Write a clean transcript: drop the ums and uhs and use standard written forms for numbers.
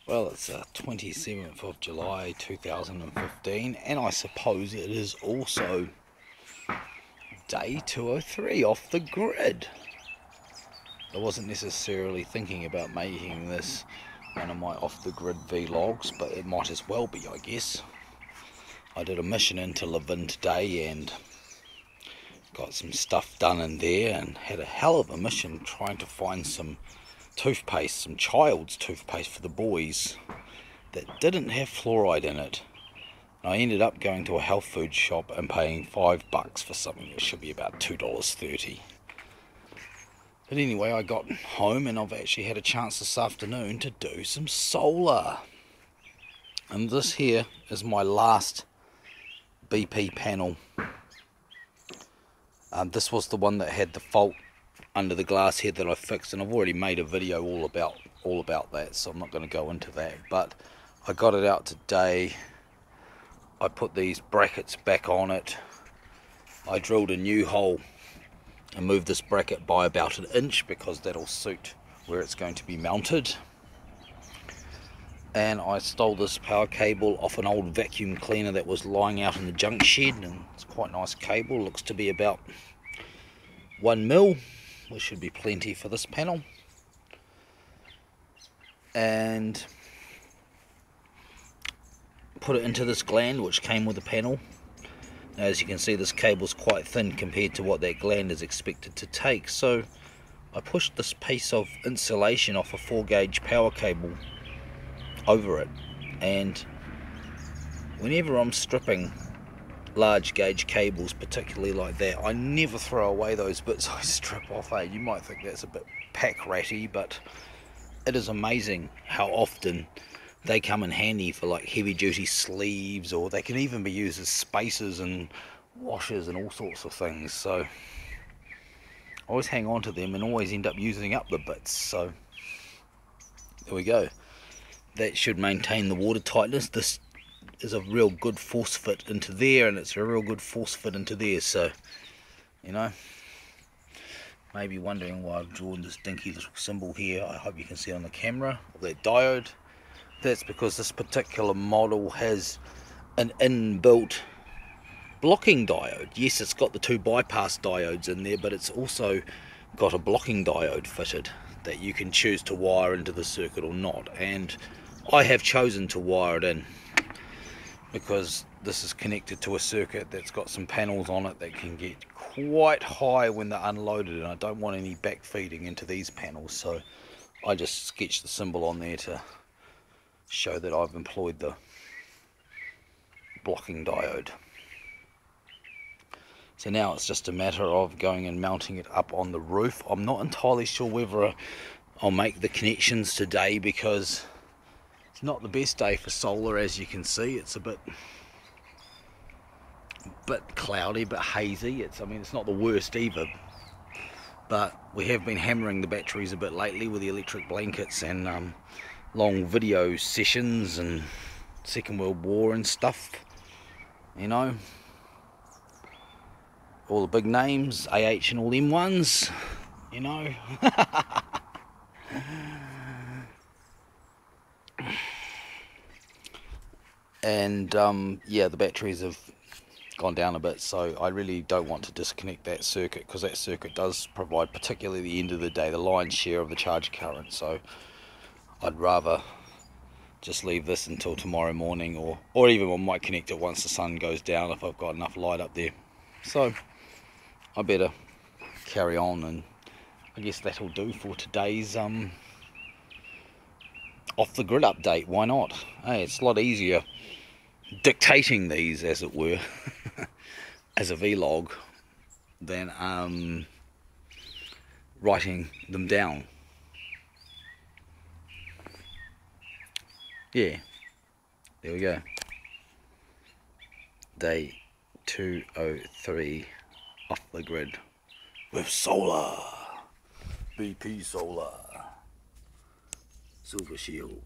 Well, it's 27th of July 2015, and I suppose it is also day 203 off the grid. I wasn't necessarily thinking about making this one of my off the grid vlogs, but it might as well be, I guess. I did a mission into Levin today and got some stuff done in there, and had a hell of a mission trying to find some toothpaste, some child's toothpaste for the boys that didn't have fluoride in it. I ended up going to a health food shop and paying $5 for something that should be about $2.30. But anyway, I got home and I've actually had a chance this afternoon to do some solar. And this here is my last BP panel. This was the one that had the fault under the glass head that I fixed, and I've already made a video all about that, so I'm not going to go into that. But I got it out today. I put these brackets back on it. I drilled a new hole and moved this bracket by about 1 inch because that'll suit where it's going to be mounted. And I stole this power cable off an old vacuum cleaner that was lying out in the junk shed, and it's quite a nice cable. Looks to be about 1 mil, which should be plenty for this panel. And put it into this gland which came with the panel. Now, as you can see, this cable's quite thin compared to what that gland is expected to take, so I pushed this piece of insulation off a 4-gauge power cable over it. And whenever I'm stripping large gauge cables, particularly like that, I never throw away those bits I strip off. You might think that's a bit pack ratty, but it is amazing how often they come in handy for like heavy duty sleeves, or they can even be used as spacers and washers and all sorts of things. So I always hang on to them and always end up using up the bits. So there we go. That should maintain the water tightness. This is a real good force fit into there, and it's a real good force fit into there. So, you know, maybe wondering why I've drawn this dinky little symbol here. I hope you can see on the camera, or that diode. That's because this particular model has an inbuilt blocking diode. Yes, it's got the 2 bypass diodes in there, but it's also got a blocking diode fitted that you can choose to wire into the circuit or not. And I have chosen to wire it in because this is connected to a circuit that's got some panels on it that can get quite high when they're unloaded, and I don't want any back feeding into these panels, so I just sketched the symbol on there to show that I've employed the blocking diode. So now it's just a matter of going and mounting it up on the roof. I'm not entirely sure whether I'll make the connections today because it's not the best day for solar. As you can see, it's a bit cloudy, but hazy. I mean, it's not the worst either, but we have been hammering the batteries a bit lately with the electric blankets and long video sessions and Second World War and stuff, you know, all the big names, AH and all them ones, you know. And yeah, the batteries have gone down a bit, so I really don't want to disconnect that circuit, because that circuit does provide, particularly at the end of the day, the lion's share of the charge current. So I'd rather just leave this until tomorrow morning, or even I might connect it once the sun goes down if I've got enough light up there. So I better carry on, and I guess that'll do for today's off the grid update. Why not? Hey, it's a lot easier dictating these, as it were, as a vlog than writing them down. Yeah, there we go. Day 203 off the grid with solar. BP Solar. Silver Shield.